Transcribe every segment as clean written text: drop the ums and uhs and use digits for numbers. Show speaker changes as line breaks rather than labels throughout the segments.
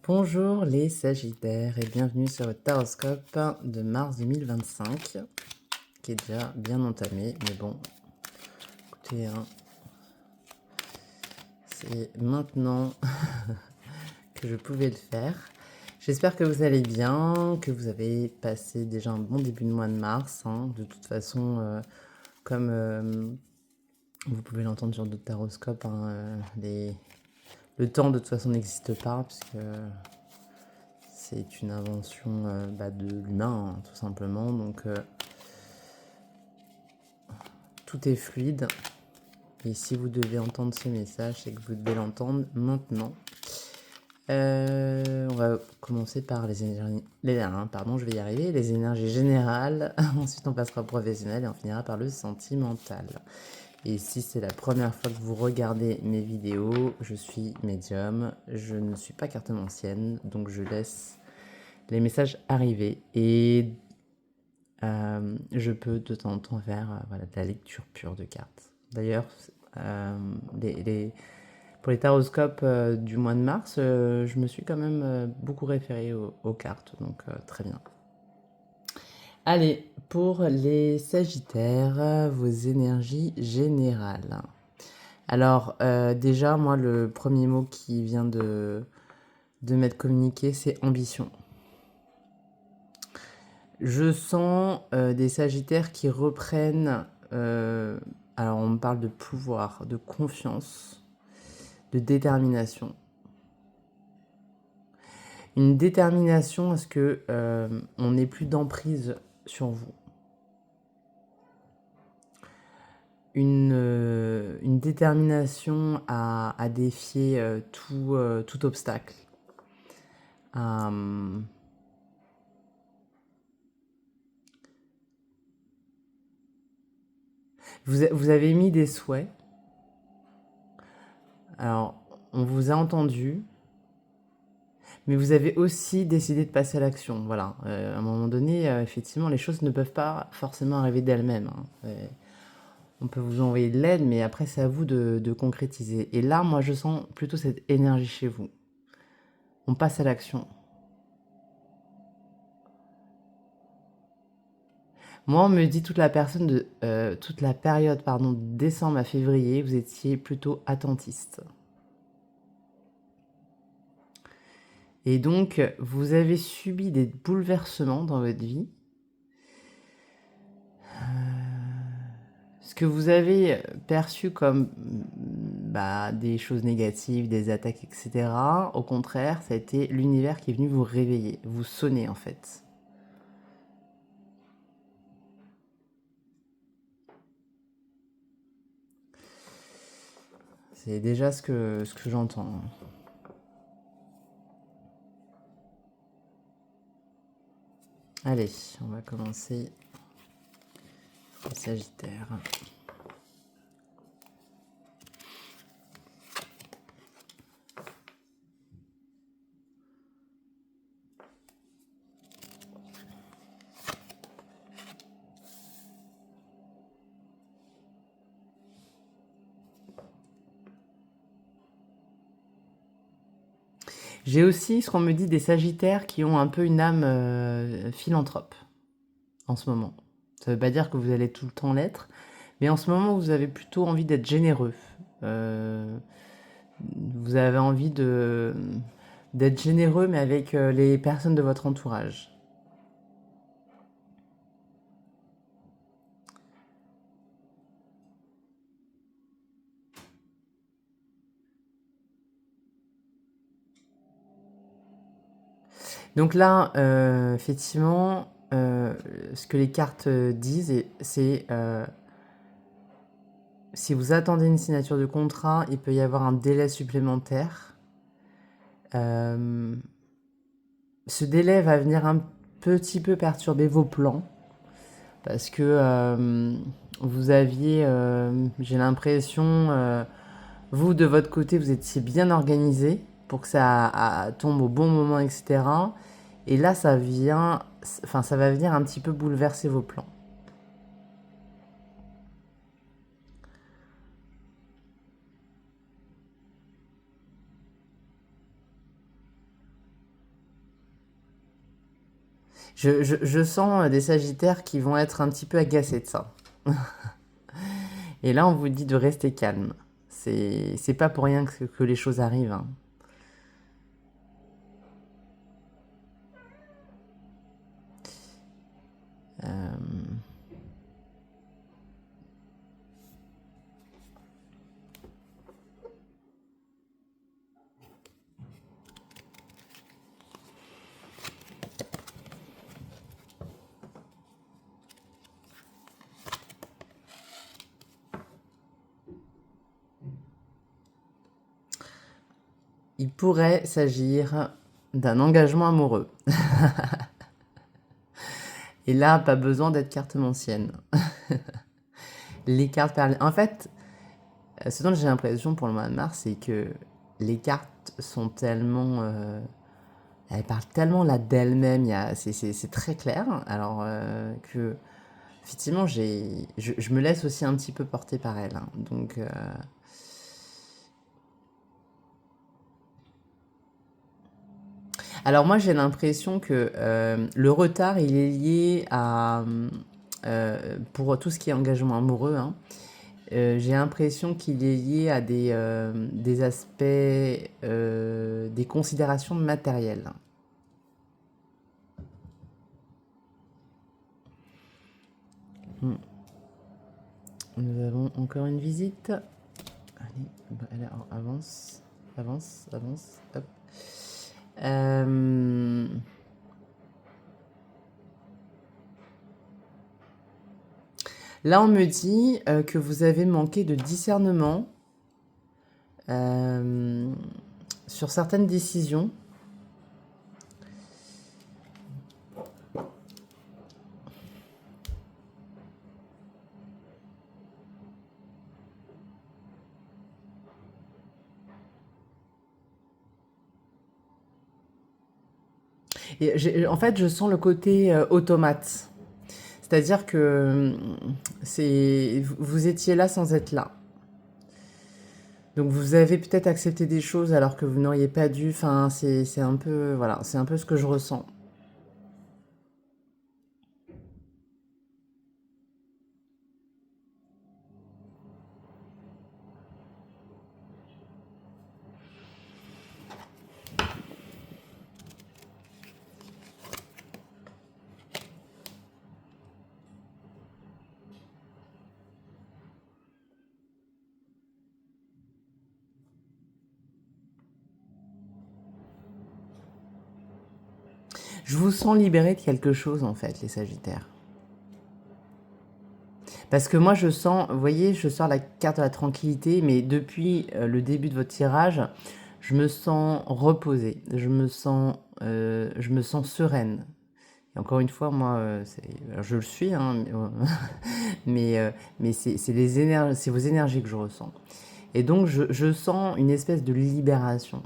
Bonjour les Sagittaires et bienvenue sur votre Taroscope de mars 2025 qui est déjà bien entamé, mais bon, écoutez, hein, c'est maintenant que je pouvais le faire. J'espère que vous allez bien, que vous avez passé déjà un bon début de mois de mars. De toute façon, comme vous pouvez l'entendre sur d'autres taroscopes, le temps de toute façon n'existe pas puisque c'est une invention de l'humain, tout simplement. Donc tout est fluide. Et si vous devez entendre ce message, c'est que vous devez l'entendre maintenant. On va commencer par les énergies. Je vais y arriver. Les énergies générales. Ensuite, on passera au professionnel et on finira par le sentimental. Et si c'est la première fois que vous regardez mes vidéos, je suis médium. Je ne suis pas cartomancienne, donc je laisse les messages arriver. Et je peux de temps en temps faire de la lecture pure de cartes. D'ailleurs, pour les taroscopes du mois de mars, je me suis quand même beaucoup référé aux cartes, donc très bien. Allez, pour les Sagittaires, vos énergies générales. Alors, déjà, moi, le premier mot qui vient de m'être communiqué, c'est ambition. Je sens des Sagittaires qui reprennent... alors, on me parle de pouvoir, de confiance, de détermination. Une détermination à ce que on n'ait plus d'emprise sur vous. Une détermination à défier tout obstacle. Vous avez mis des souhaits. Alors, on vous a entendu. Mais vous avez aussi décidé de passer à l'action. Voilà. À un moment donné, effectivement, les choses ne peuvent pas forcément arriver d'elles-mêmes. On peut vous envoyer de l'aide, mais après, c'est à vous de concrétiser. Et là, moi, je sens plutôt cette énergie chez vous. On passe à l'action. Moi, on me dit toute la période, de décembre à février, vous étiez plutôt attentiste. Et donc, vous avez subi des bouleversements dans votre vie. Ce que vous avez perçu comme des choses négatives, des attaques, etc., au contraire, ça a été l'univers qui est venu vous réveiller, vous sonner en fait. C'est déjà ce que j'entends. Allez, on va commencer le Sagittaire. J'ai aussi ce qu'on me dit des Sagittaires qui ont un peu une âme philanthrope en ce moment. Ça ne veut pas dire que vous allez tout le temps l'être, mais en ce moment, vous avez plutôt envie d'être généreux. Vous avez envie d'être généreux, mais avec les personnes de votre entourage. Donc là, effectivement, ce que les cartes disent, c'est si vous attendez une signature de contrat, il peut y avoir un délai supplémentaire. Ce délai va venir un petit peu perturber vos plans parce que vous aviez, j'ai l'impression, vous de votre côté, vous étiez bien organisé pour que ça tombe au bon moment, etc. Et là, ça va venir un petit peu bouleverser vos plans. Je sens des sagittaires qui vont être un petit peu agacés de ça. Et là, on vous dit de rester calme. C'est pas pour rien que les choses arrivent, hein. Euh, il pourrait s'agir d'un engagement amoureux. Et là, pas besoin d'être cartomancienne. Les cartes parlent. En fait, ce dont j'ai l'impression pour le mois de mars, c'est que les cartes sont tellement. Elles parlent tellement là d'elles-mêmes, c'est très clair. Alors que, effectivement, je me laisse aussi un petit peu porter par elles, hein. Donc. Alors moi j'ai l'impression que le retard il est lié à pour tout ce qui est engagement amoureux, hein, j'ai l'impression qu'il est lié à des aspects, des considérations matérielles. Hmm. Nous avons encore une visite. Allez, bah, allez, avance, avance, avance, hop. Euh, Là, on me dit que vous avez manqué de discernement euh, sur certaines décisions. Et en fait, je sens le côté automate. C'est-à-dire que vous étiez là sans être là. Donc vous avez peut-être accepté des choses alors que vous n'auriez pas dû. Enfin, c'est un peu, voilà, c'est un peu ce que je ressens. Je vous sens libéré de quelque chose en fait, les Sagittaires. Parce que moi, je sens, vous voyez, je sors la carte de la tranquillité, mais depuis le début de votre tirage, je me sens reposée, je me sens sereine. Et encore une fois, moi, je le suis, hein, mais c'est vos énergies que je ressens. Et donc, je sens une espèce de libération.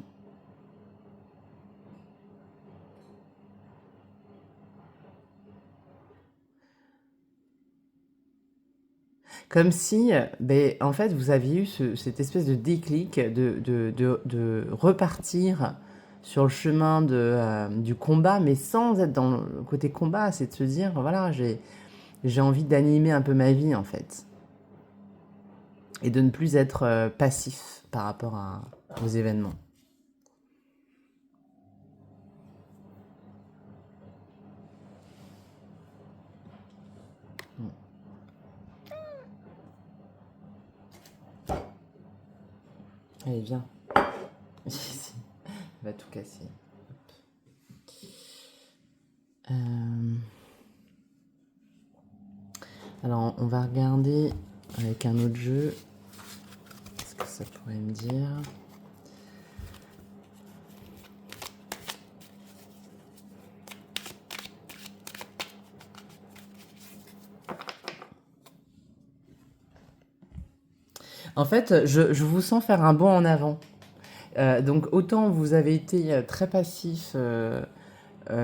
Comme si, ben, en fait, vous aviez eu cette espèce de déclic de repartir sur le chemin du combat, mais sans être dans le côté combat, c'est de se dire, voilà, j'ai envie d'animer un peu ma vie, en fait. Et de ne plus être passif par rapport aux événements. Allez, viens. Ici. Elle va tout casser. Alors, on va regarder avec un autre jeu. Qu'est-ce que ça pourrait me dire? En fait, je vous sens faire un bond en avant. Donc autant vous avez été très passif,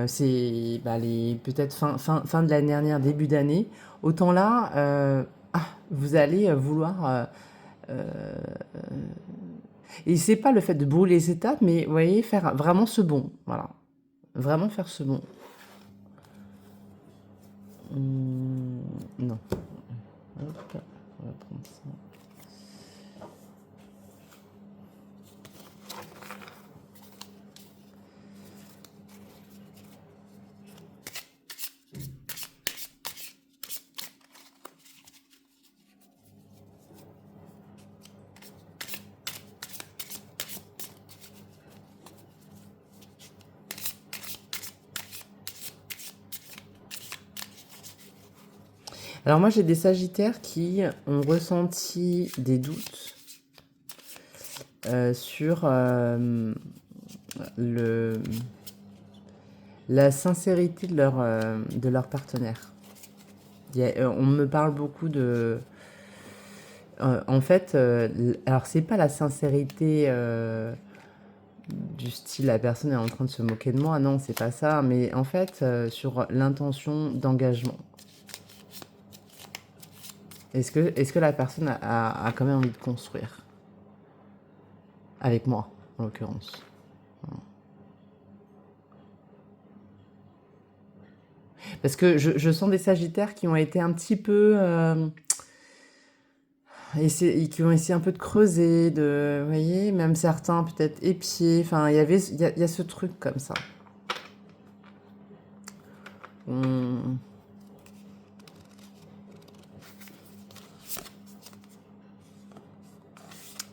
c'est bah, peut-être fin de l'année dernière, début d'année, autant là, vous allez vouloir... et c'est pas le fait de brûler les étapes, mais vous voyez, faire vraiment ce bond. Voilà. Vraiment faire ce bond. Non. Hop, on va prendre ça. Alors moi j'ai des sagittaires qui ont ressenti des doutes sur la sincérité de leur partenaire. On me parle beaucoup de... en fait, alors c'est pas la sincérité du style la personne est en train de se moquer de moi, non, c'est pas ça, mais en fait sur l'intention d'engagement. Est-ce que la personne a quand même envie de construire avec moi, en l'occurrence? Parce que je sens des sagittaires qui ont été un petit peu... qui ont essayé un peu de creuser, vous voyez, même certains peut-être épiés. Enfin, il y a ce truc comme ça.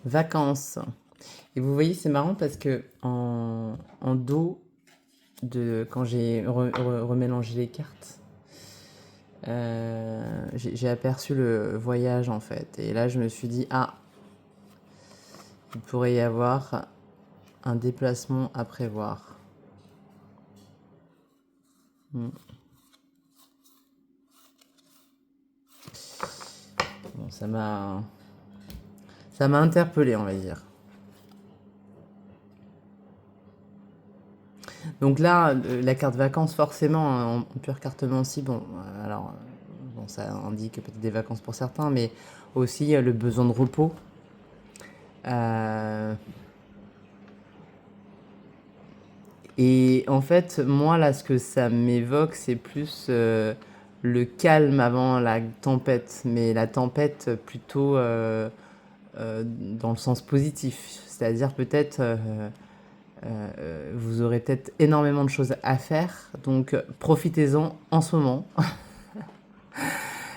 Vacances. Et vous voyez, c'est marrant parce que en dos quand j'ai remélangé les cartes, j'ai aperçu le voyage en fait. Et là, je me suis dit, ah, il pourrait y avoir un déplacement à prévoir. Bon, ça m'a interpellé, on va dire. Donc là, la carte vacances, forcément, en pure cartomancie, bon, alors, bon, ça indique peut-être des vacances pour certains, mais aussi le besoin de repos. Et en fait, moi, là, ce que ça m'évoque, c'est plus le calme avant la tempête, mais la tempête plutôt dans le sens positif. C'est-à-dire peut-être, vous aurez peut-être énormément de choses à faire, donc profitez-en en ce moment.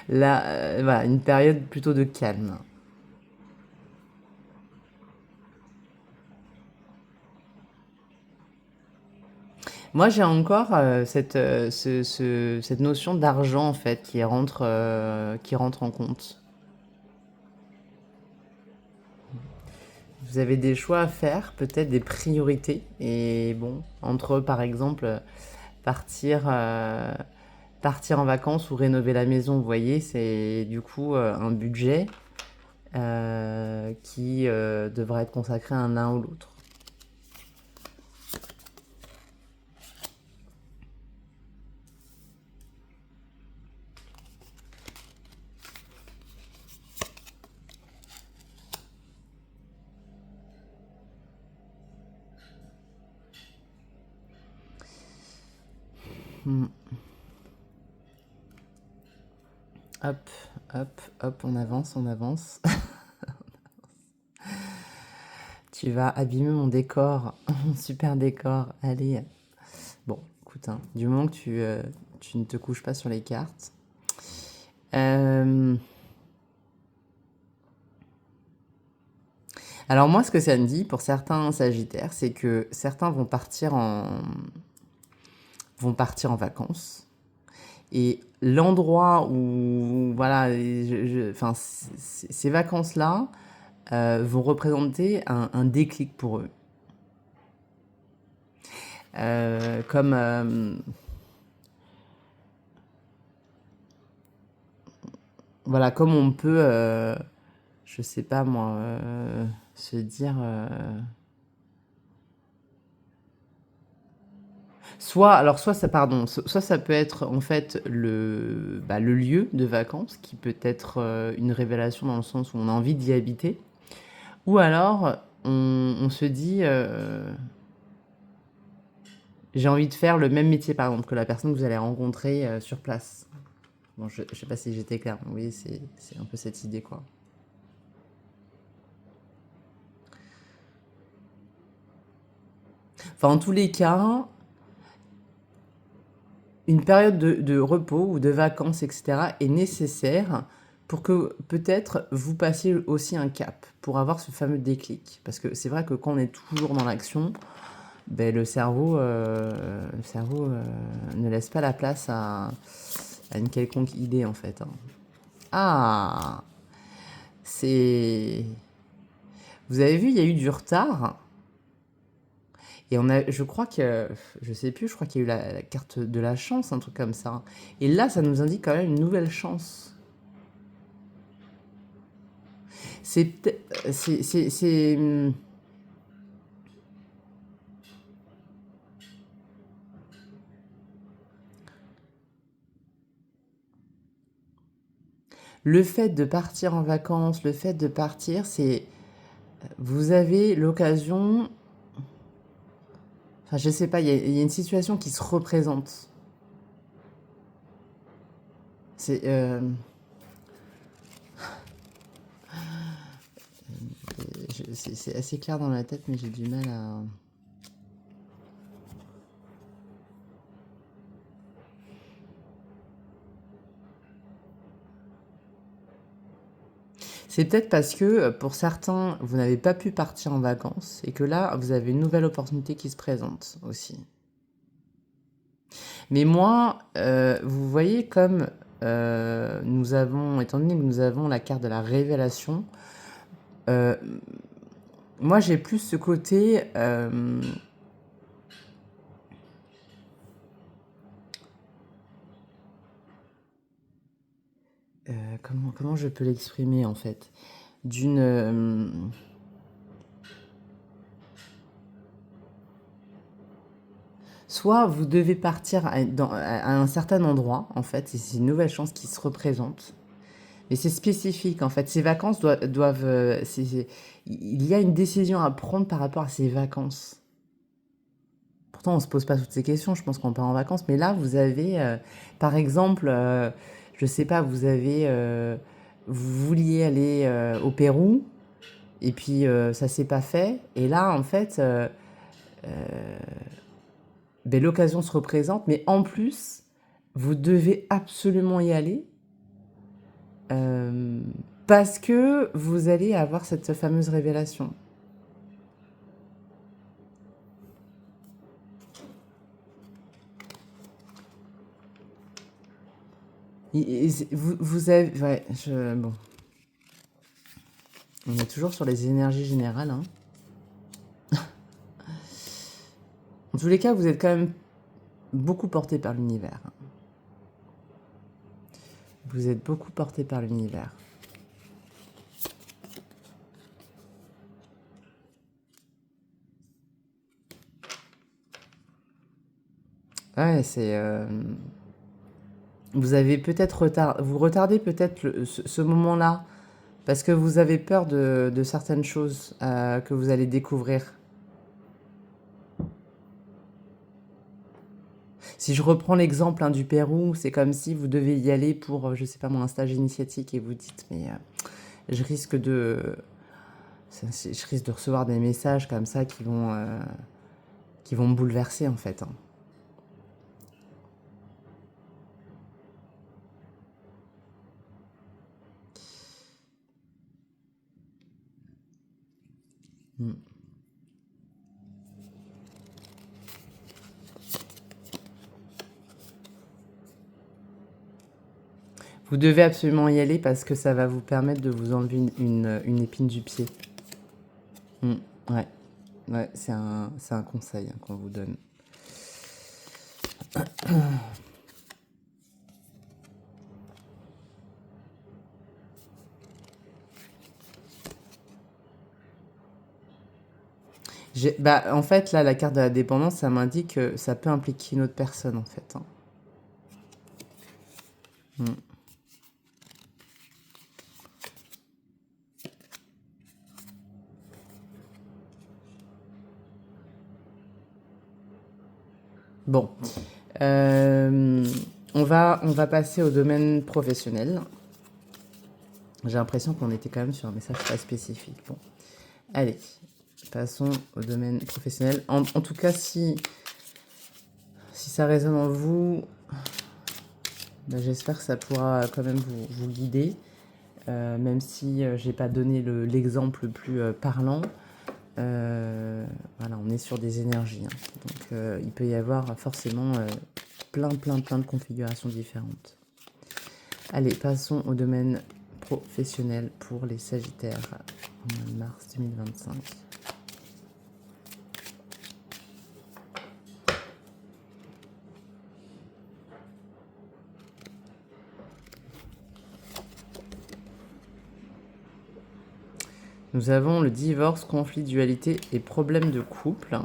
Là, voilà, une période plutôt de calme. Moi, j'ai encore cette notion d'argent, en fait, qui rentre en compte. Vous avez des choix à faire, peut-être des priorités. Et bon, entre, par exemple, partir, partir en vacances ou rénover la maison, vous voyez, c'est du coup un budget qui devra être consacré à l'un ou l'autre. Hop, hop, hop, on avance, on avance. Tu vas abîmer mon décor, mon super décor. Allez. Bon, écoute, hein, du moment que tu ne te couches pas sur les cartes. Alors moi, ce que ça me dit pour certains sagittaires, c'est que certains vont partir en vacances. Et l'endroit où, voilà, enfin, ces vacances-là vont représenter un déclic pour eux. Comme voilà, comme on peut, je sais pas moi, se dire, soit ça, pardon, soit ça peut être en fait le lieu de vacances qui peut être une révélation dans le sens où on a envie d'y habiter, ou alors on se dit j'ai envie de faire le même métier par exemple que la personne que vous allez rencontrer sur place. Bon, je sais pas si j'étais claire, mais oui, c'est un peu cette idée, quoi. Enfin, en tous les cas, une période de repos ou de vacances, etc., est nécessaire pour que peut-être vous passiez aussi un cap, pour avoir ce fameux déclic. Parce que c'est vrai que quand on est toujours dans l'action, ben, le cerveau ne laisse pas la place à une quelconque idée, en fait, hein. Ah, c'est... Vous avez vu, il y a eu du retard. Et je crois que, je sais plus, je crois qu'il y a eu la carte de la chance, un truc comme ça. Et là, ça nous indique quand même une nouvelle chance. C'est peut-être, le fait de partir en vacances, le fait de partir, vous avez l'occasion, enfin, je sais pas, il y a une situation qui se représente. C'est, c'est assez clair dans ma tête, mais j'ai du mal à... C'est peut-être parce que pour certains, vous n'avez pas pu partir en vacances et que là, vous avez une nouvelle opportunité qui se présente aussi. Mais moi, vous voyez comme nous avons, étant donné que nous avons la carte de la révélation, euh, moi j'ai plus ce côté, comment je peux l'exprimer en fait, d'une... soit vous devez partir à un certain endroit, en fait, et c'est une nouvelle chance qui se représente. Mais c'est spécifique, en fait. Ces vacances doivent... il y a une décision à prendre par rapport à ces vacances. Pourtant, on ne se pose pas toutes ces questions, je pense qu'on part en vacances. Mais là, vous avez, par exemple, je sais pas, vous vouliez aller au Pérou, et puis ça s'est pas fait. Et là, en fait, ben, l'occasion se représente, mais en plus, vous devez absolument y aller euh, parce que vous allez avoir cette fameuse révélation. Vous avez... Ouais, bon. On est toujours sur les énergies générales, hein. En tous les cas, vous êtes quand même beaucoup porté par l'univers. Vous êtes beaucoup porté par l'univers. Ouais, c'est... vous avez peut-être vous retardez peut-être ce moment-là parce que vous avez peur de certaines choses que vous allez découvrir. Si je reprends l'exemple hein, du Pérou, c'est comme si vous devez y aller pour, je sais pas moi, un stage initiatique et vous dites, mais je risque de, je risque de recevoir des messages comme ça qui vont me bouleverser en fait, hein. Mm. Vous devez absolument y aller parce que ça va vous permettre de vous enlever une épine du pied. Mm. Ouais, ouais, c'est un conseil hein, qu'on vous donne. Bah, en fait, là, la carte de la dépendance, ça m'indique que ça peut impliquer une autre personne, en fait, hein. Mm. Bon. On va passer au domaine professionnel. J'ai l'impression qu'on était quand même sur un message très spécifique. Bon, allez, passons au domaine professionnel. En tout cas, si ça résonne en vous, ben, j'espère que ça pourra quand même vous guider, même si j'ai pas donné l'exemple le plus parlant. Voilà, on est sur des énergies, hein. Donc il peut y avoir forcément plein de configurations différentes. Allez, passons au domaine professionnel pour les Sagittaires en mars 2025. Nous avons le divorce, conflit, dualité et problème de couple.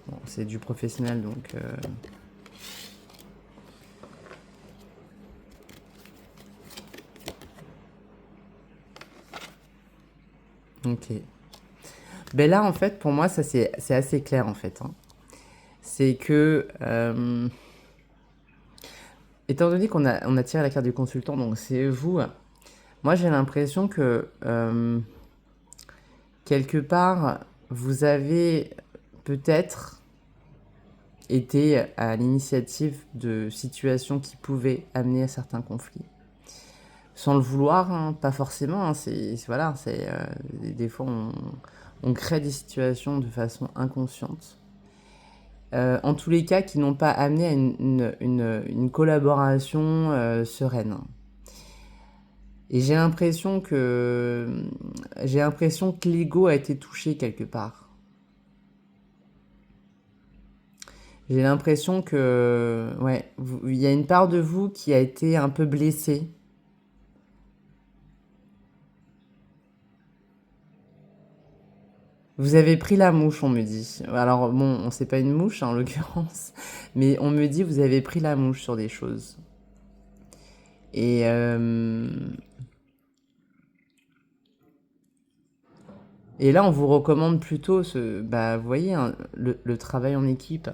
Bon, c'est du professionnel, donc... Ok. Ben là, en fait, pour moi, ça c'est assez clair, en fait, hein. C'est que... étant donné qu'on a tiré la carte du consultant, donc c'est vous... Moi, j'ai l'impression que... quelque part, vous avez peut-être été à l'initiative de situations qui pouvaient amener à certains conflits. Sans le vouloir, hein, pas forcément. Hein, voilà, des fois on crée des situations de façon inconsciente. En tous les cas, qui n'ont pas amené à une collaboration sereine. Et j'ai l'impression que l'ego a été touché quelque part. J'ai l'impression que ouais, il y a une part de vous qui a été un peu blessée. Vous avez pris la mouche, on me dit. Alors bon, c'est pas une mouche en l'occurrence, mais on me dit vous avez pris la mouche sur des choses. Et là, on vous recommande plutôt bah, vous voyez, hein, le travail en équipe,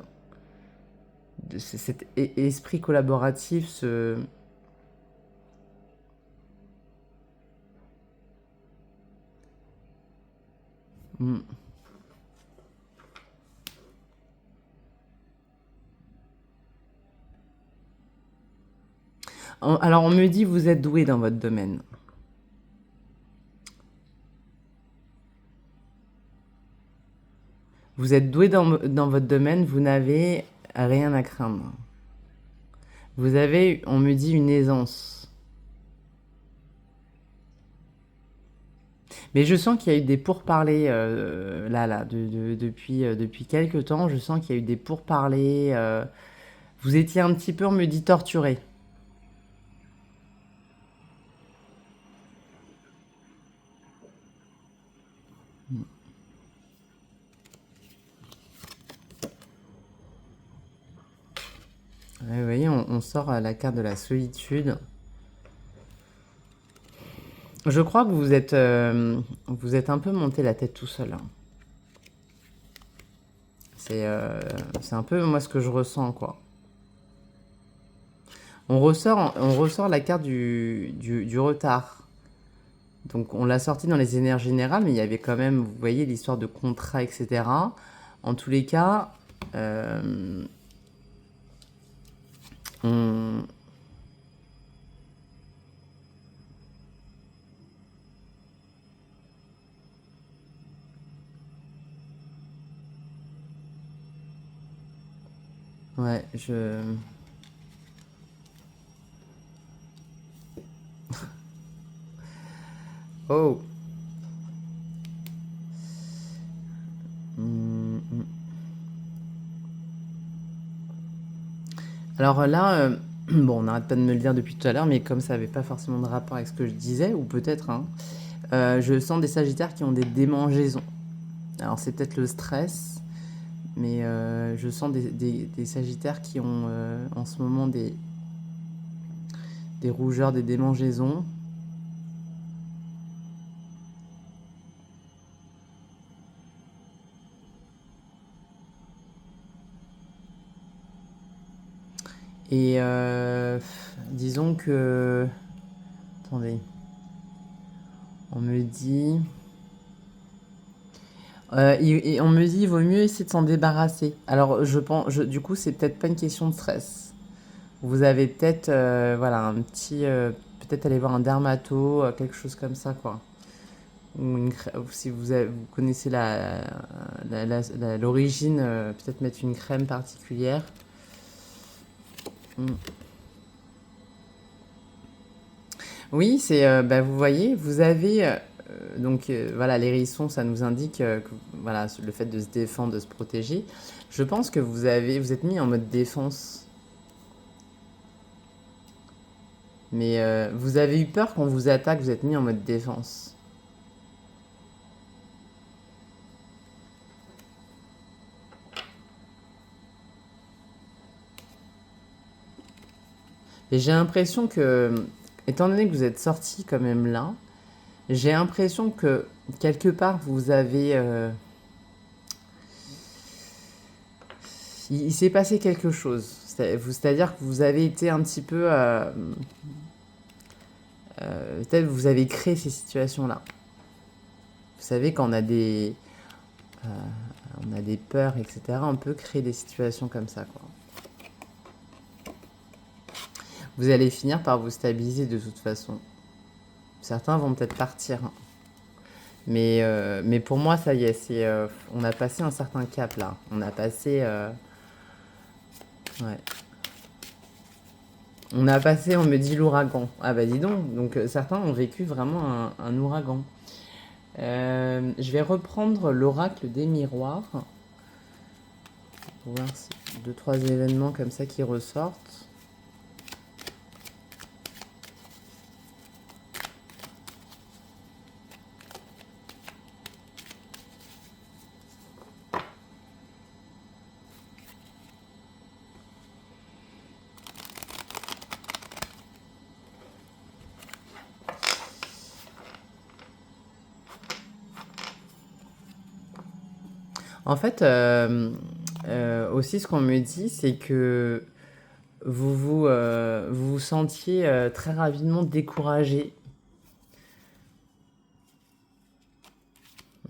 cet esprit collaboratif, Hmm. Alors, on me dit vous êtes doué dans votre domaine. Vous êtes doué dans votre domaine, vous n'avez rien à craindre. Vous avez, on me dit, une aisance. Mais je sens qu'il y a eu des pourparlers depuis quelques temps. Je sens qu'il y a eu des pourparlers. Vous étiez un petit peu, on me dit, torturé. Ouais, vous voyez, on sort la carte de la solitude. Je crois que vous êtes un peu monté la tête tout seul, hein. C'est un peu moi ce que je ressens, quoi. On ressort la carte du retard. Donc on l'a sorti dans les énergies générales, mais il y avait quand même, vous voyez, l'histoire de contrat, etc. En tous les cas, on... Ouais, Oh. Hum, hum. Alors là, bon, on n'arrête pas de me le dire depuis tout à l'heure, mais comme ça n'avait pas forcément de rapport avec ce que je disais, ou peut-être, hein, je sens des sagittaires qui ont des démangeaisons. Alors c'est peut-être le stress, mais je sens des sagittaires qui ont en ce moment des rougeurs, des démangeaisons. Et disons que... Attendez. On me dit... et on me dit il vaut mieux essayer de s'en débarrasser. Alors je pense, du coup c'est peut-être pas une question de stress. Vous avez peut-être voilà un petit peut-être aller voir un dermato, quelque chose comme ça quoi. Ou si vous connaissez l'origine, peut-être mettre une crème particulière. Mm. Oui, c'est bah, vous voyez, vous avez donc voilà l'hérisson, ça nous indique que voilà le fait de se défendre, de se protéger. Je pense que vous êtes mis en mode défense. Mais vous avez eu peur qu'on vous attaque, vous êtes mis en mode défense. Et j'ai l'impression que, étant donné que vous êtes sorti quand même là, j'ai l'impression que quelque part vous avez... il s'est passé quelque chose. C'est-à-dire que vous avez été un petit peu... peut-être vous avez créé ces situations-là. Vous savez, quand on a des peurs, etc., on peut créer des situations comme ça, quoi. Vous allez finir par vous stabiliser de toute façon. Certains vont peut-être partir, hein. Mais pour moi, ça y est, on a passé un certain cap là. On a passé... ouais. On a passé, on me dit l'ouragan. Ah bah dis donc. Donc certains ont vécu vraiment un ouragan. Je vais reprendre l'oracle des miroirs. Pour voir si deux, trois événements comme ça qui ressortent. En fait, aussi ce qu'on me dit, c'est que vous vous sentiez très rapidement découragé.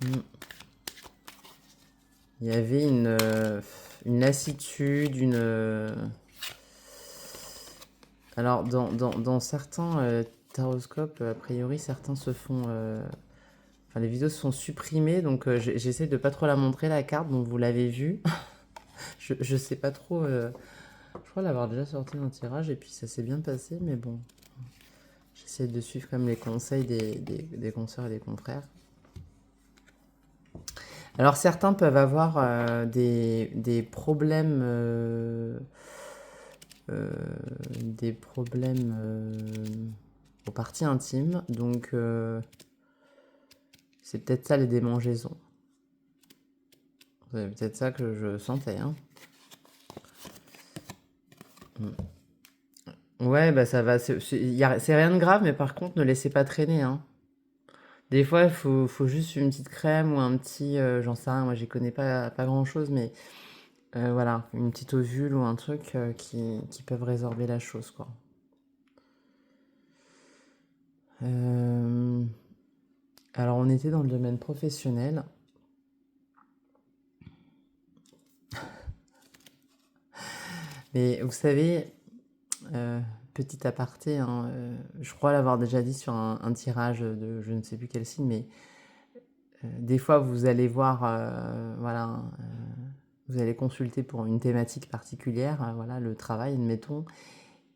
Mm. Il y avait une lassitude, alors, dans certains taroscopes, a priori, certains se font... Enfin, les vidéos se sont supprimées, donc j'essaie de pas trop la montrer, la carte, donc vous l'avez vue. Je sais pas trop... je crois l'avoir déjà sorti d'un tirage, et puis ça s'est bien passé, mais bon... J'essaie de suivre comme les conseils des consoeurs et des confrères. Alors certains peuvent avoir des problèmes, des problèmes aux parties intimes, donc c'est peut-être ça les démangeaisons. C'est peut-être ça que je sentais, hein. Ouais, bah ça va, c'est rien de grave, mais par contre ne laissez pas traîner, hein. Des fois, faut juste une petite crème ou un petit, j'en sais rien, moi j'y connais pas grand-chose, mais voilà, une petite ovule ou un truc qui peuvent résorber la chose, quoi. Euh, alors, on était dans le domaine professionnel. Mais vous savez, petit aparté, hein, je crois l'avoir déjà dit sur un tirage de je ne sais plus quel signe, mais des fois vous allez voir, voilà, vous allez consulter pour une thématique particulière, voilà, le travail, admettons.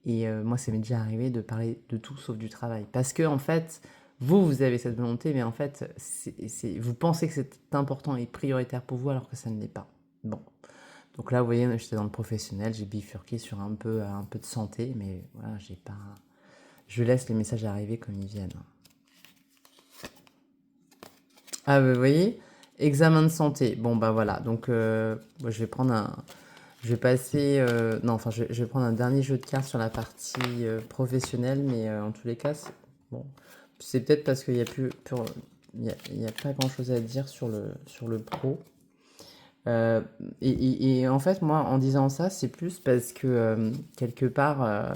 Et moi, ça m'est déjà arrivé de parler de tout sauf du travail. Parce que, en fait, vous avez cette volonté, mais en fait, vous pensez que c'est important et prioritaire pour vous alors que ça ne l'est pas. Bon. Donc là, vous voyez, j'étais dans le professionnel, j'ai bifurqué sur un peu de santé, mais voilà, j'ai pas... Je laisse les messages arriver comme ils viennent. Ah, bah, vous voyez, examen de santé. Bon, bah voilà, donc moi, je vais prendre un... Je vais passer... non, enfin, je vais prendre un dernier jeu de cartes sur la partie professionnelle, mais en tous les cas, bon, c'est peut-être parce qu'il n'y a plus... Il y a pas grand-chose à dire sur le pro. Euh, et en fait, moi, en disant ça, c'est plus parce que quelque part,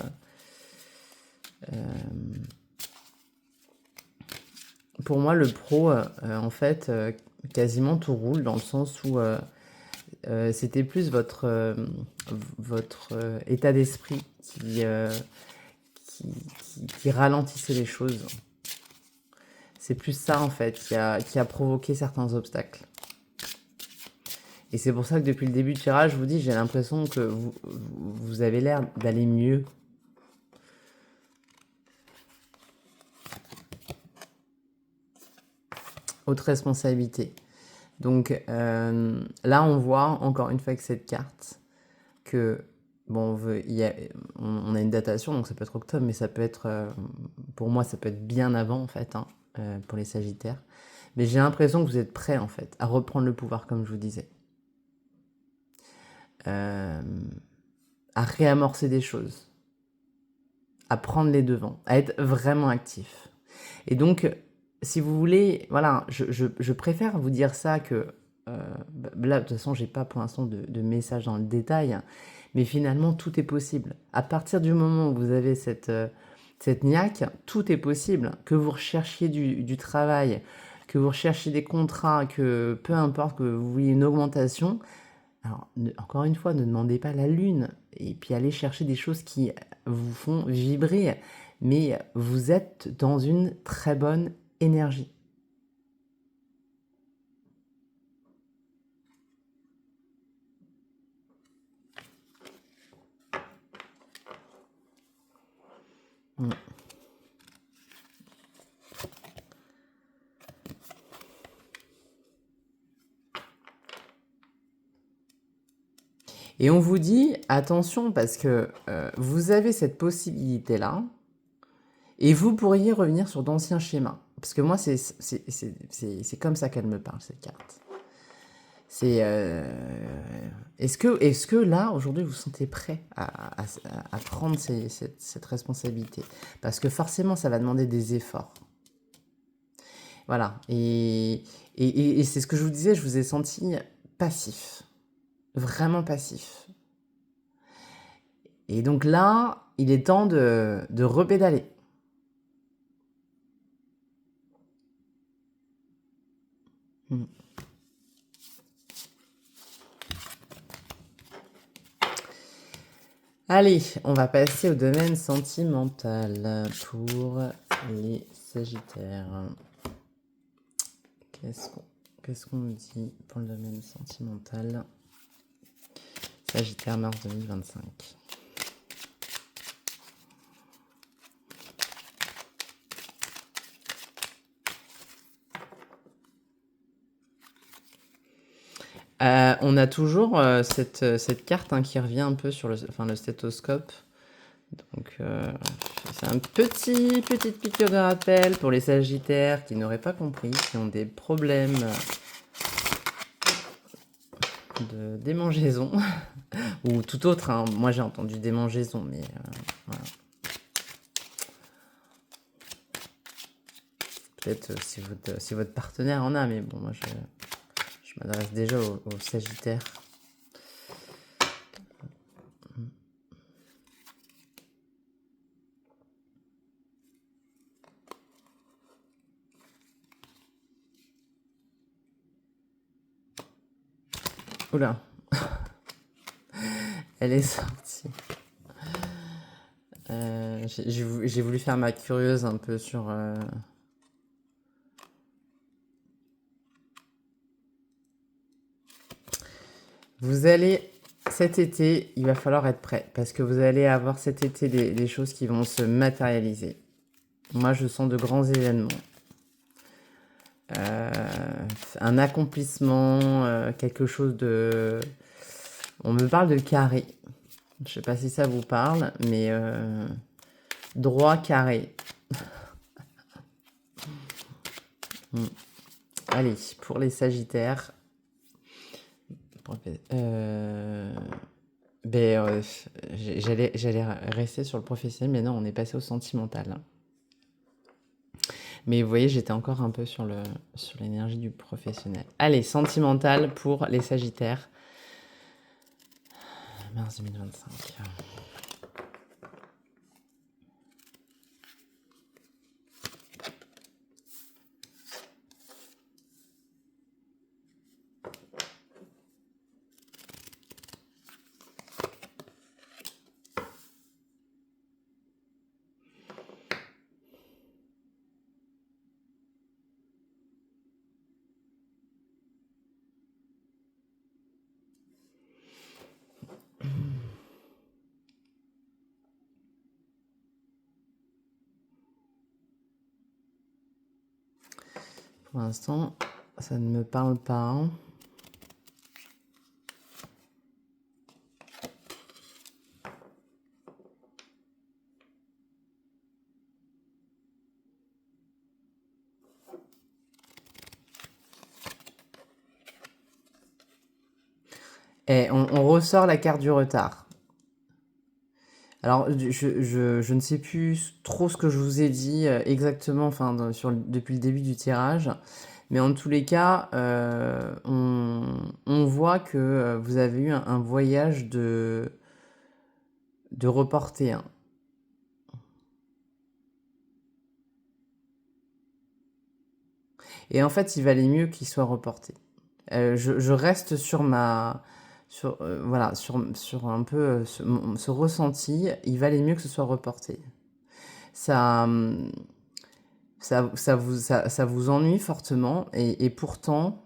pour moi, le pro, en fait, quasiment tout roule dans le sens où c'était plus votre état d'esprit qui ralentissait les choses. C'est plus ça, en fait, qui a provoqué certains obstacles. Et c'est pour ça que depuis le début du tirage, je vous dis, j'ai l'impression que vous avez l'air d'aller mieux. Haute responsabilité. Donc là, on voit encore une fois avec cette carte que, bon, on a une datation, donc ça peut être octobre, mais ça peut être, pour moi, ça peut être bien avant, en fait, hein, pour les Sagittaires. Mais j'ai l'impression que vous êtes prêts, en fait, à reprendre le pouvoir, comme je vous disais. À réamorcer des choses, à prendre les devants, à être vraiment actif. Et donc, si vous voulez, voilà, je préfère vous dire ça que... là, de toute façon, j'ai pas pour l'instant de message dans le détail, mais finalement, tout est possible. À partir du moment où vous avez cette niaque, tout est possible. Que vous recherchiez du travail, que vous recherchiez des contrats, que peu importe, que vous vouliez une augmentation, alors, encore une fois, ne demandez pas la lune, et puis allez chercher des choses qui vous font vibrer, mais vous êtes dans une très bonne énergie. Mm. Et on vous dit, attention, parce que vous avez cette possibilité-là, et vous pourriez revenir sur d'anciens schémas. Parce que moi, c'est comme ça qu'elle me parle, cette carte. C'est est-ce que là, aujourd'hui, vous vous sentez prêt à prendre cette responsabilité? Parce que forcément, ça va demander des efforts. Voilà. Et c'est ce que je vous disais, je vous ai senti passif. Vraiment passif. Et donc là, il est temps de repédaler. Mm. Allez, on va passer au domaine sentimental pour les Sagittaires. Qu'est-ce qu'on nous dit pour le domaine sentimental? Sagittaire, mars 2025. On a toujours cette carte hein, qui revient un peu sur le stéthoscope. Donc, c'est un petite piqûre de rappel pour les Sagittaires qui n'auraient pas compris, qui ont des problèmes de démangeaison ou tout autre. Hein. Moi, j'ai entendu démangeaison, mais voilà. Peut-être si votre partenaire en a, mais bon, moi, je m'adresse déjà aux Sagittaires. Oula. Elle est sortie. J'ai voulu faire ma curieuse un peu sur... Vous allez... Cet été, il va falloir être prêt. Parce que vous allez avoir cet été des choses qui vont se matérialiser. Moi, je sens de grands événements. Un accomplissement, quelque chose de... On me parle de carré. Je sais pas si ça vous parle, mais droit carré. Allez, pour les Sagittaires. J'allais rester sur le professionnel, mais non, on est passé au sentimental. Mais vous voyez, j'étais encore un peu sur l'énergie du professionnel. Allez, sentimental pour les Sagittaires. Mars 2025. Pour l'instant, ça ne me parle pas. Hein. Et on ressort la carte du retard. Alors, je ne sais plus trop ce que je vous ai dit exactement depuis le début du tirage. Mais en tous les cas, on voit que vous avez eu un voyage de reporté. Hein. Et en fait, il valait mieux qu'il soit reporté. Je reste sur voilà, sur un peu ce ressenti. Il valait mieux que ce soit reporté. Ça, ça vous ennuie fortement et pourtant...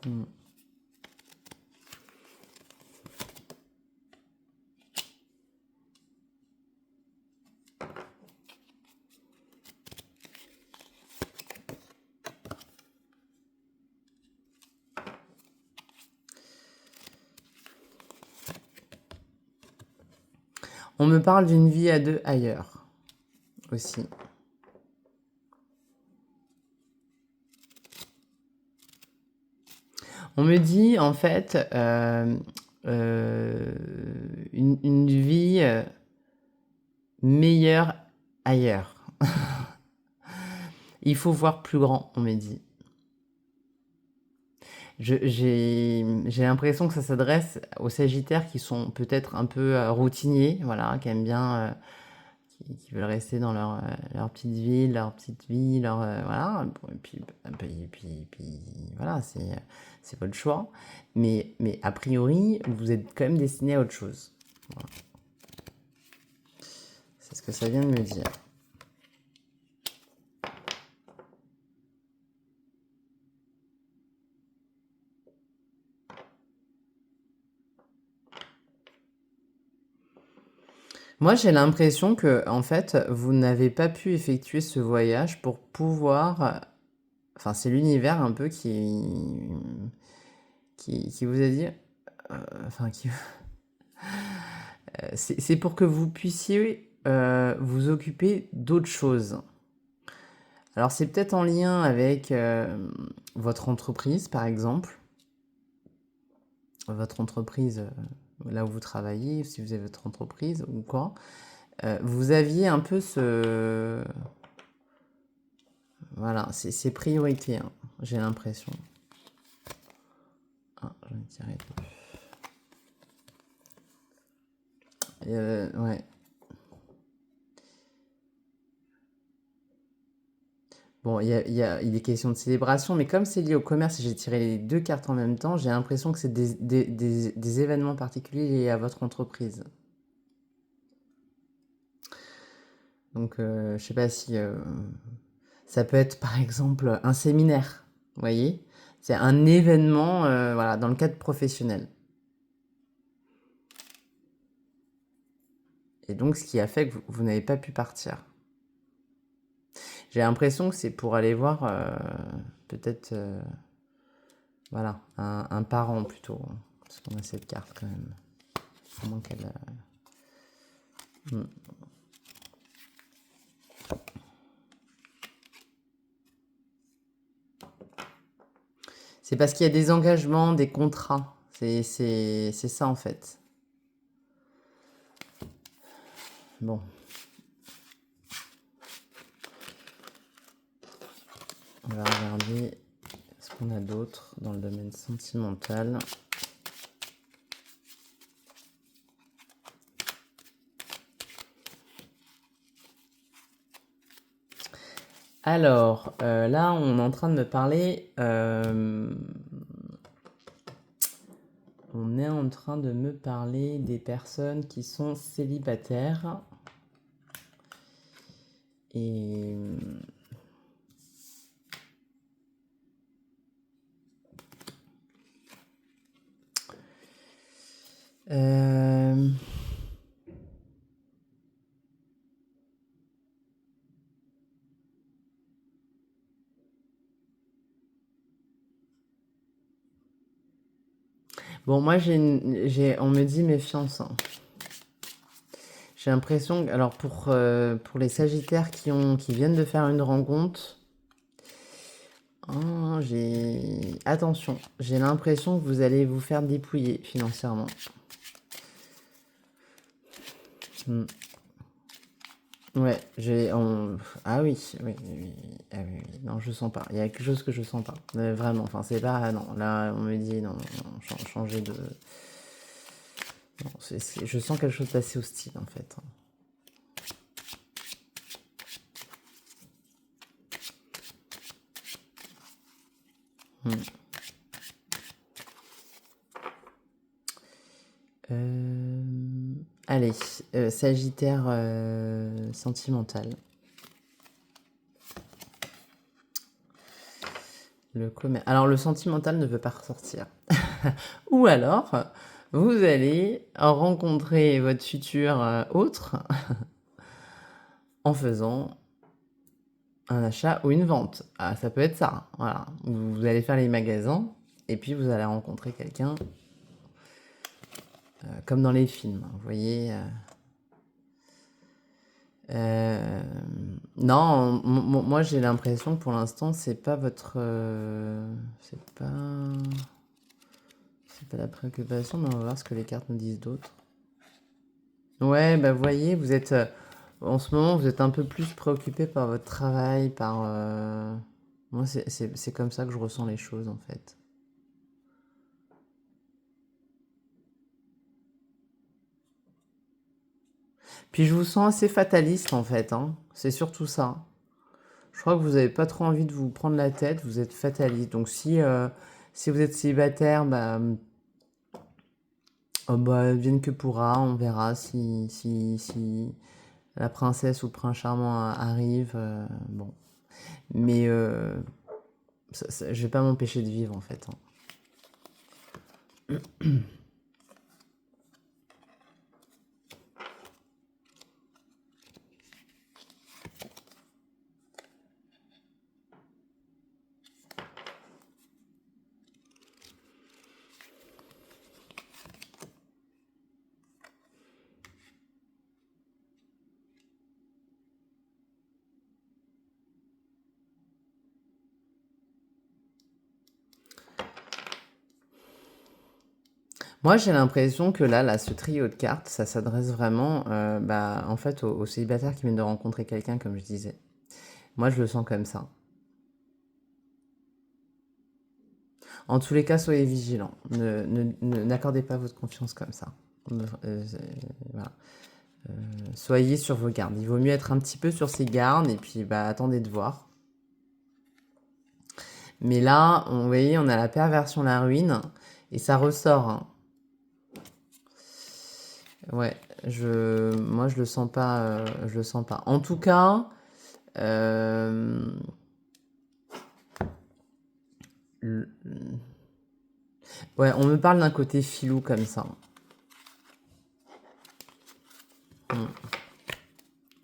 Hmm. On me parle d'une vie à deux ailleurs aussi. On me dit en fait une vie meilleure ailleurs. Il faut voir plus grand, on me dit. J'ai l'impression que ça s'adresse aux Sagittaires qui sont peut-être un peu routiniers, voilà, qui aiment bien, qui veulent rester dans leur petite ville, leur petite vie, voilà. Et puis voilà, c'est votre choix. Mais a priori, vous êtes quand même destiné à autre chose. Voilà. C'est ce que ça vient de me dire. Moi, j'ai l'impression que, en fait, vous n'avez pas pu effectuer ce voyage pour pouvoir... Enfin, c'est l'univers un peu qui vous a dit... Enfin, c'est pour que vous puissiez vous occuper d'autres choses. Alors, c'est peut-être en lien avec votre entreprise, par exemple. Votre entreprise, là où vous travaillez, si vous avez votre entreprise ou quoi. Vous aviez un peu ce... Voilà, c'est priorité, hein, j'ai l'impression. Ah, j'en ai tiré deux. Ouais. Bon, il est question de célébration, mais comme c'est lié au commerce et j'ai tiré les deux cartes en même temps, j'ai l'impression que c'est des événements particuliers liés à votre entreprise. Donc, je sais pas si... ça peut être, par exemple, un séminaire, vous voyez? C'est un événement, voilà, dans le cadre professionnel. Et donc, ce qui a fait que vous n'avez pas pu partir. J'ai l'impression que c'est pour aller voir peut-être voilà, un parent plutôt. Parce qu'on a cette carte quand même. À moins qu'elle... C'est parce qu'il y a des engagements, des contrats. C'est ça en fait. Bon. On va regarder ce qu'on a d'autre dans le domaine sentimental. Alors, là, on est en train de me parler... on est en train de me parler des personnes qui sont célibataires. Et... Bon, moi, on me dit méfiance. Hein. J'ai l'impression... Alors, pour les Sagittaires qui viennent de faire une rencontre... Oh, attention, j'ai l'impression que vous allez vous faire dépouiller financièrement. Ouais, ah oui, oui, ah oui, non, je sens pas. Il y a quelque chose que je sens pas. Mais vraiment, enfin, c'est pas... Non, là, on me dit, non, changer de... Non, je sens quelque chose d'assez hostile, en fait. Allez, Sagittaire sentimental. Alors, le sentimental ne veut pas ressortir. Ou alors, vous allez rencontrer votre futur autre en faisant un achat ou une vente. Ah, ça peut être ça. Voilà. Vous allez faire les magasins et puis vous allez rencontrer quelqu'un comme dans les films. Vous voyez. Non, moi j'ai l'impression que pour l'instant c'est pas votre... c'est pas la préoccupation, mais on va voir ce que les cartes nous disent d'autre. Ouais, bah vous voyez, vous êtes... en ce moment, vous êtes un peu plus préoccupé par votre travail, par... Moi, c'est comme ça que je ressens les choses, en fait. Puis je vous sens assez fataliste, en fait. Hein. C'est surtout ça. Je crois que vous n'avez pas trop envie de vous prendre la tête, vous êtes fataliste. Donc si vous êtes célibataire, bah... oh, bah, vienne que pourra, on verra si la princesse ou le prince charmant arrive. Bon. Mais je vais pas m'empêcher de vivre, en fait. Hein. Moi, j'ai l'impression que là, ce trio de cartes, ça s'adresse vraiment, en fait, aux célibataires qui viennent de rencontrer quelqu'un, comme je disais. Moi, je le sens comme ça. En tous les cas, soyez vigilants. N'accordez pas votre confiance comme ça. Voilà. Soyez sur vos gardes. Il vaut mieux être un petit peu sur ses gardes et puis attendez de voir. Mais là, vous voyez, on a la perversion, la ruine et ça ressort. Hein. Ouais, moi je le sens pas, je le sens pas. En tout cas, ouais, on me parle d'un côté filou comme ça.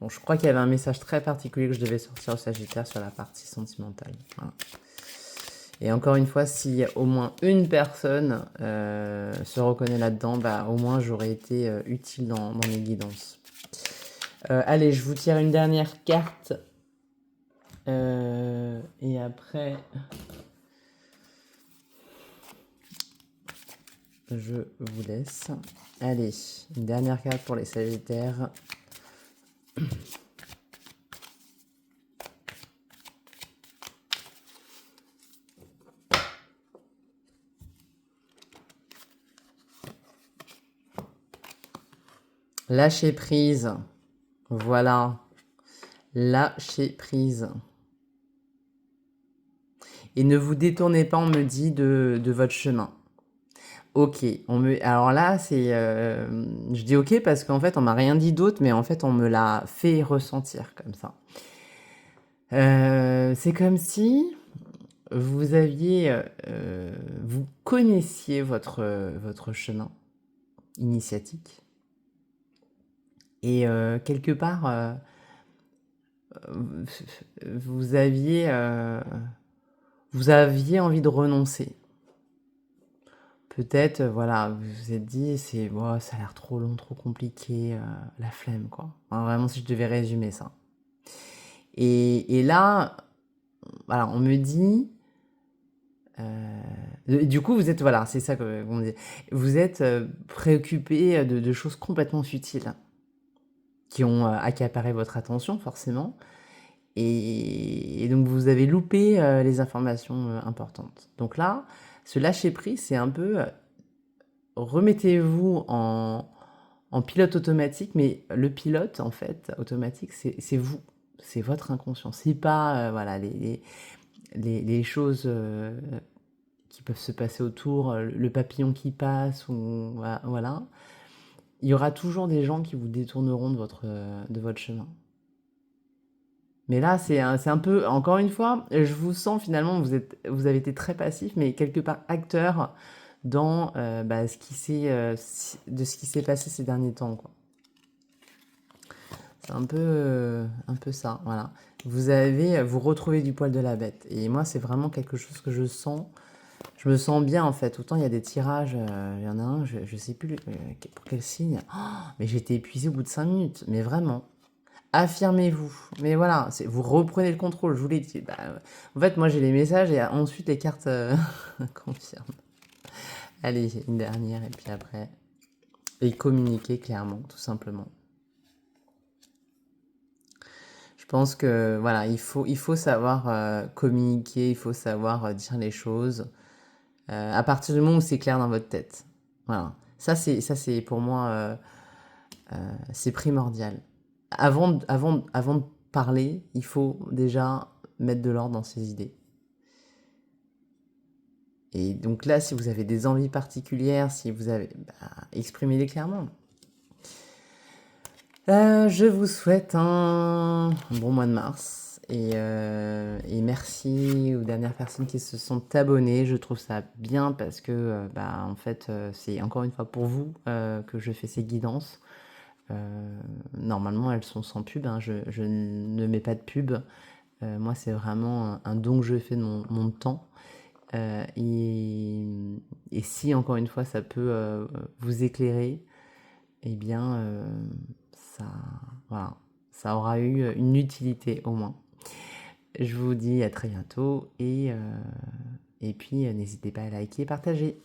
Bon, je crois qu'il y avait un message très particulier que je devais sortir au Sagittaire sur la partie sentimentale. Voilà. Et encore une fois, si au moins une personne se reconnaît là-dedans, bah, au moins j'aurais été utile dans mes guidances. Allez, je vous tire une dernière carte. Et après, je vous laisse. Allez, une dernière carte pour les Sagittaires. Lâcher prise. Voilà. Lâcher prise. Et ne vous détournez pas, on me dit, de votre chemin. Ok. Alors là, je dis ok parce qu'en fait, on m'a rien dit d'autre, mais en fait, on me l'a fait ressentir comme ça. C'est comme si vous aviez... vous connaissiez votre chemin initiatique. Et quelque part, vous aviez envie de renoncer. Peut-être, voilà, vous vous êtes dit, ça a l'air trop long, trop compliqué, la flemme, quoi. Enfin, vraiment, si je devais résumer ça. Et là, voilà, on me dit... du coup, vous êtes, voilà, c'est ça qu'on me dit. Vous êtes préoccupé de choses complètement futiles qui ont accaparé votre attention, forcément. Et donc, vous avez loupé les informations importantes. Donc là, ce lâcher-prise, c'est un peu... remettez-vous en pilote automatique, mais le pilote, en fait, automatique, c'est vous. C'est votre inconscient. C'est pas voilà, les choses qui peuvent se passer autour, le papillon qui passe, ou voilà. Il y aura toujours des gens qui vous détourneront de votre chemin. Mais là, c'est un peu, encore une fois, je vous sens finalement, vous avez été très passif, mais quelque part acteur dans ce qui s'est passé ces derniers temps, quoi. C'est un peu ça, voilà. Vous retrouvez du poil de la bête. Et moi, c'est vraiment quelque chose que je sens. Je me sens bien, en fait. Autant il y a des tirages, il y en a un, je sais plus pour quel signe. Oh, mais j'étais épuisée au bout de 5 minutes. Mais vraiment. Affirmez-vous. Mais voilà, vous reprenez le contrôle, je vous l'ai dit. En fait, moi, j'ai les messages et ensuite les cartes confirment. Allez, une dernière et puis après. Et communiquer clairement, tout simplement. Je pense que voilà, il faut savoir communiquer, il faut savoir dire les choses à partir du moment où c'est clair dans votre tête. Voilà, ça c'est pour moi c'est primordial. Avant de parler, il faut déjà mettre de l'ordre dans ses idées. Et donc là, si vous avez des envies particulières, si vous avez, exprimez-les clairement. Je vous souhaite un bon mois de mars et merci aux dernières personnes qui se sont abonnées. Je trouve ça bien parce que en fait c'est encore une fois pour vous que je fais ces guidances. Normalement elles sont sans pub, hein, je ne mets pas de pub. Moi c'est vraiment un don que je fais de mon temps. Et si encore une fois ça peut vous éclairer, eh bien voilà, ça aura eu une utilité au moins. Je vous dis à très bientôt et puis n'hésitez pas à liker et partager.